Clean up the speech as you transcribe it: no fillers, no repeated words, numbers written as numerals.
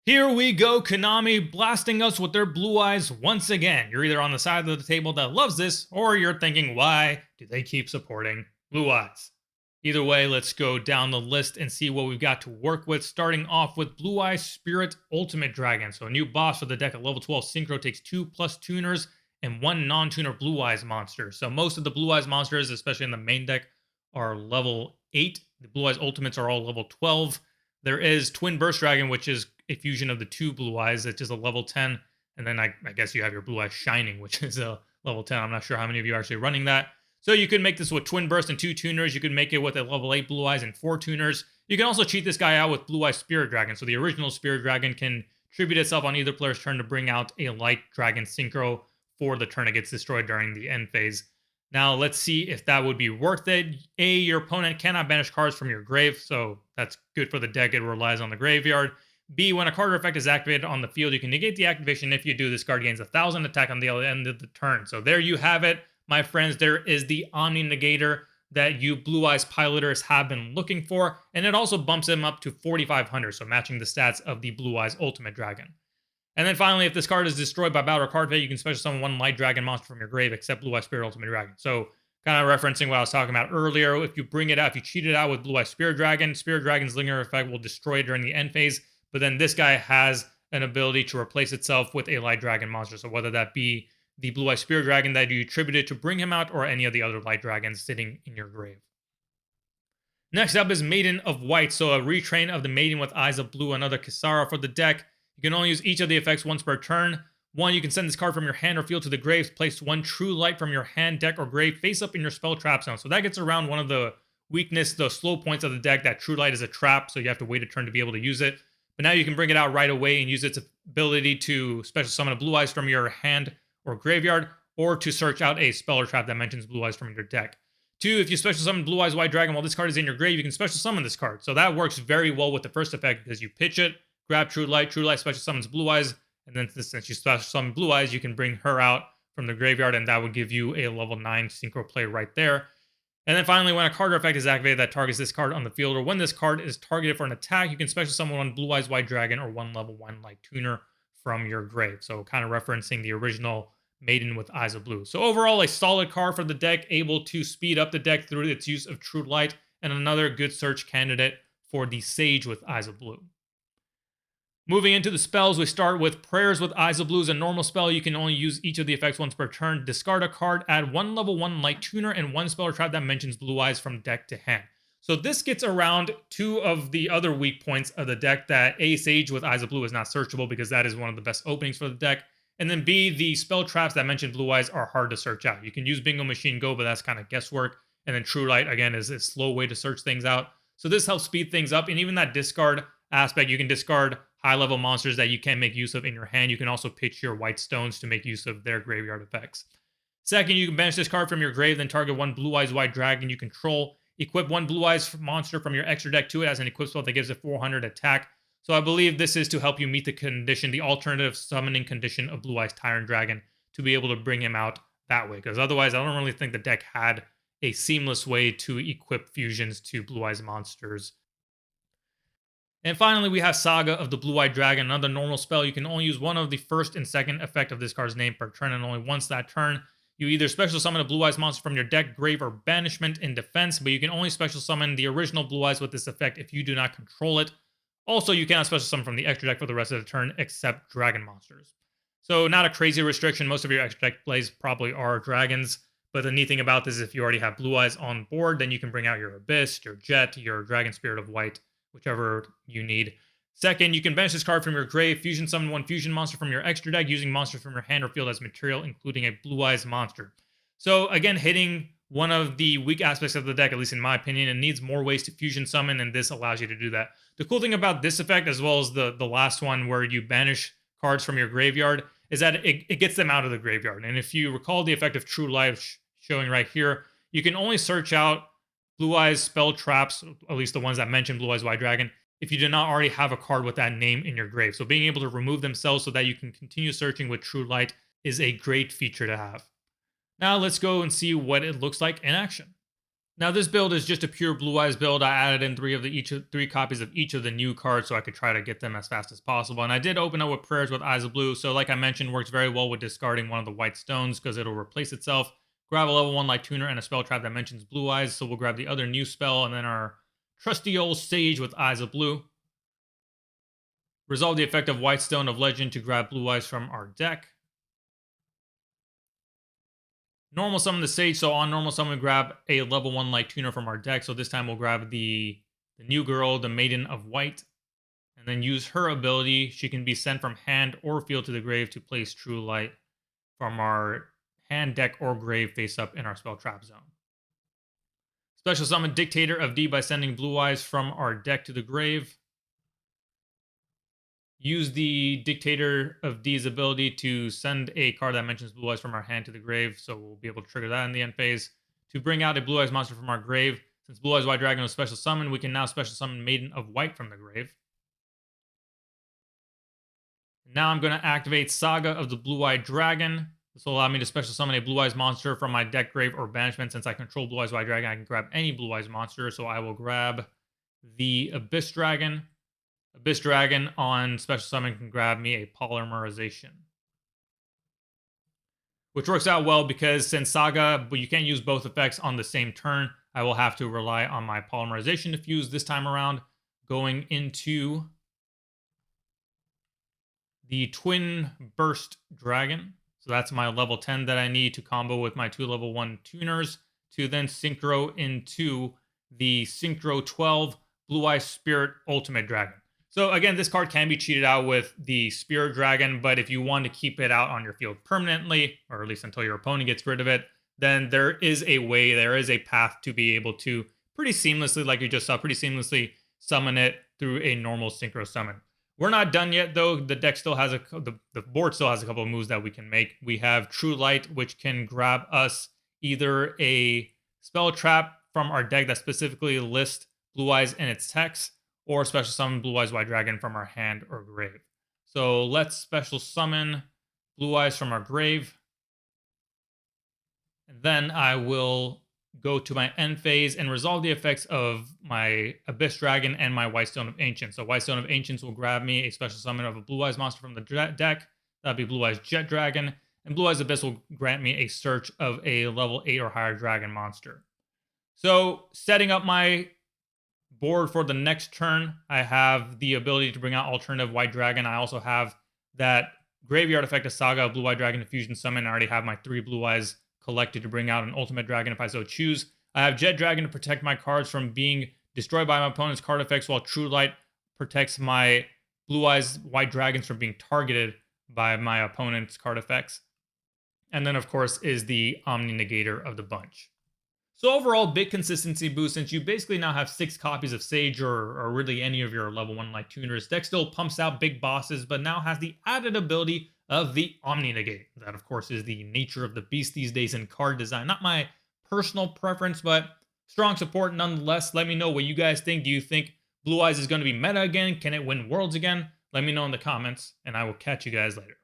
Here we go, Konami blasting us with their blue eyes once again. You're either on the side of the table that loves this, or you're thinking, why do they keep supporting blue eyes? Either way, let's go down the list and see what we've got to work with, starting off with Blue Eyes Spirit Ultimate Dragon. So a new boss for the deck at level 12 Synchro takes 2+ tuners and 1 non-tuner Blue Eyes monster. So most of the Blue Eyes monsters, especially in the main deck, are level 8. The Blue Eyes Ultimates are all level 12. There is Twin Burst Dragon, which is a fusion of the two Blue Eyes. It's just a level 10. And then I guess you have your Blue Eyes Shining, which is a level 10. I'm not sure how many of you are actually running that. So you could make this with Twin Burst and 2 tuners. You could make it with a level 8 Blue Eyes and 4 tuners. You can also cheat this guy out with Blue Eyes Spirit Dragon. So the original Spirit Dragon can tribute itself on either player's turn to bring out a Light Dragon Synchro for the turn it gets destroyed during the end phase. Now let's see if that would be worth it. A, your opponent cannot banish cards from your grave, so that's good for the deck. It relies on the graveyard. B, when a card or effect is activated on the field, you can negate the activation. If you do, this card gains 1,000 attack on the end of the turn. So there you have it, my friends. There is the Omni Negator that you Blue Eyes piloters have been looking for, and it also bumps him up to 4,500, so matching the stats of the Blue Eyes Ultimate Dragon. And then finally, if this card is destroyed by battle or card fate, you can special summon 1 Light Dragon monster from your grave, except Blue Eyes Spirit Ultimate Dragon. So kind of referencing what I was talking about earlier, if you bring it out, if you cheat it out with Blue Eyes Spirit Dragon's Linger effect will destroy it during the end phase. But then this guy has an ability to replace itself with a Light Dragon monster. So whether that be the Blue Eyes Spirit Dragon that you attributed to bring him out, or any of the other Light Dragons sitting in your grave. Next up is Maiden of White. So a retrain of the Maiden with Eyes of Blue, another Kisara for the deck. You can only use each of the effects once per turn. 1, you can send this card from your hand or field to the grave. Place 1 True Light from your hand, deck, or grave face up in your spell trap zone. So that gets around one of the weakness, the slow points of the deck, that True Light is a trap, so you have to wait a turn to be able to use it. But now you can bring it out right away and use its ability to special summon a Blue Eyes from your hand or graveyard, or to search out a spell or trap that mentions Blue Eyes from your deck. 2, if you special summon Blue Eyes White Dragon while this card is in your grave, you can special summon this card. So that works very well with the first effect, because you pitch it, grab True Light special summons Blue Eyes, and then since you special summon Blue Eyes, you can bring her out from the graveyard, and that would give you a level 9 synchro play right there. And then finally, when a card or effect is activated that targets this card on the field, or when this card is targeted for an attack, you can special summon 1 Blue Eyes White Dragon or 1 level 1 Light Tuner from your grave. So kind of referencing the original Maiden with Eyes of Blue. So overall, a solid card for the deck, able to speed up the deck through its use of True Light, and another good search candidate for the Sage with Eyes of Blue. Moving into the spells, we start with Prayers with Eyes of Blue. Is a normal spell. You can only use each of the effects once per turn. Discard a card, add 1 level 1 Light Tuner, and 1 spell or trap that mentions Blue Eyes from deck to hand. So this gets around 2 of the other weak points of the deck, that A, Sage with Eyes of Blue is not searchable, because that is one of the best openings for the deck. And then B, the spell traps that mention Blue Eyes are hard to search out. You can use Bingo Machine Go, but that's kind of guesswork. And then True Light, again, is a slow way to search things out. So this helps speed things up. And even that discard aspect, you can discard high-level monsters that you can make use of in your hand. You can also pitch your white stones to make use of their graveyard effects. Second, you can banish this card from your grave, then target 1 Blue Eyes White Dragon you control. Equip 1 Blue Eyes monster from your extra deck to it as an equip spell that gives it 400 attack. So I believe this is to help you meet the condition, the alternative summoning condition of Blue Eyes Tyrant Dragon, to be able to bring him out that way. Because otherwise, I don't really think the deck had a seamless way to equip fusions to Blue Eyes monsters. And finally, we have Saga of the Blue-Eyed Dragon, another normal spell. You can only use 1 of the first and second effect of this card's name per turn, and only once that turn. You either special summon a Blue Eyes monster from your deck, grave, or banishment in defense, but you can only special summon the original Blue Eyes with this effect if you do not control it. Also, you cannot special summon from the extra deck for the rest of the turn, except dragon monsters. So not a crazy restriction. Most of your extra deck plays probably are dragons, but the neat thing about this is if you already have Blue Eyes on board, then you can bring out your Abyss, your Jet, your Dragon Spirit of White, whichever you need. Second, you can banish this card from your grave, fusion summon 1 fusion monster from your extra deck using monsters from your hand or field as material, including a Blue Eyes monster. So again, hitting one of the weak aspects of the deck, at least in my opinion. It needs more ways to fusion summon, and this allows you to do that. The cool thing about this effect, as well as the last one where you banish cards from your graveyard, is that it gets them out of the graveyard. And if you recall the effect of True Light showing right here, you can only search out Blue Eyes spell traps, at least the ones that mention Blue Eyes White Dragon, if you do not already have a card with that name in your grave. So being able to remove themselves so that you can continue searching with True Light is a great feature to have. Now let's go and see what it looks like in action. Now this build is just a pure Blue Eyes build. I added in three copies of each of the new cards so I could try to get them as fast as possible. And I did open up with Prayers with Eyes of Blue. So like I mentioned, works very well with discarding one of the white stones because it'll replace itself. Grab a level 1 Light Tuner and a spell trap that mentions Blue Eyes. So we'll grab the other new spell and then our trusty old Sage with Eyes of Blue. Resolve the effect of White Stone of Legend to grab Blue Eyes from our deck. Normal summon the Sage, so on normal summon, we grab a level 1 Light Tuner from our deck. So this time we'll grab the new girl, the Maiden of White, and then use her ability. She can be sent from hand or field to the grave to place True Light from our hand, deck, or grave face up in our spell trap zone. Special summon Dictator of D by sending Blue Eyes from our deck to the grave. Use the Dictator of D's ability to send a card that mentions Blue Eyes from our hand to the grave, so we'll be able to trigger that in the end phase. To bring out a Blue Eyes monster from our grave, since Blue Eyes White Dragon was special summon, we can now special summon Maiden of White from the grave. Now I'm going to activate Saga of the Blue-Eyed Dragon. This will allow me to special summon a Blue Eyes monster from my deck, grave, or banishment. Since I control Blue Eyes White Dragon, I can grab any Blue Eyes monster, so I will grab the Abyss Dragon. Abyss Dragon on special summon can grab me a Polymerization. Which works out well because since Saga, but you can't use both effects on the same turn, I will have to rely on my Polymerization to fuse this time around. Going into the Twin Burst Dragon. So that's my level 10 that I need to combo with my 2 level 1 tuners to then synchro into the Synchro 12 Blue Eye Spirit Ultimate Dragon. So again, this card can be cheated out with the Spirit Dragon, but if you want to keep it out on your field permanently, or at least until your opponent gets rid of it, then there is a way, there is a path to be able to pretty seamlessly, like you just saw, pretty seamlessly summon it through a normal synchro summon. We're not done yet, though. The deck still has the board still has a couple of moves that we can make. We have True Light, which can grab us either a spell trap from our deck that specifically lists Blue Eyes in its text, or special summon Blue Eyes White Dragon from our hand or grave. So let's special summon Blue Eyes from our grave. And then I will go to my end phase and resolve the effects of my Abyss Dragon and my White Stone of Ancients. So White Stone of Ancients will grab me a special summon of a Blue Eyes monster from the deck. That'd be Blue Eyes Jet Dragon. And Blue Eyes Abyss will grant me a search of a level 8 or higher dragon monster. So setting up my board for the next turn, I have the ability to bring out alternative White Dragon. I also have that graveyard effect of Saga of Blue White Dragon to fusion summon. I already have my 3 Blue Eyes collected to bring out an Ultimate Dragon if I so choose. I have Jet Dragon to protect my cards from being destroyed by my opponent's card effects, while True Light protects my Blue Eyes White Dragons from being targeted by my opponent's card effects. And then, of course, is the Omni Negator of the bunch. So overall, big consistency boost since you basically now have 6 copies of Sage or really any of your level 1 Light Tuners. Deck still pumps out big bosses, but now has the added ability of the Omni Negate. That, of course, is the nature of the beast these days in card design. Not my personal preference, but strong support nonetheless. Let me know what you guys think. Do you think Blue Eyes is going to be meta again? Can it win Worlds again? Let me know in the comments, and I will catch you guys later.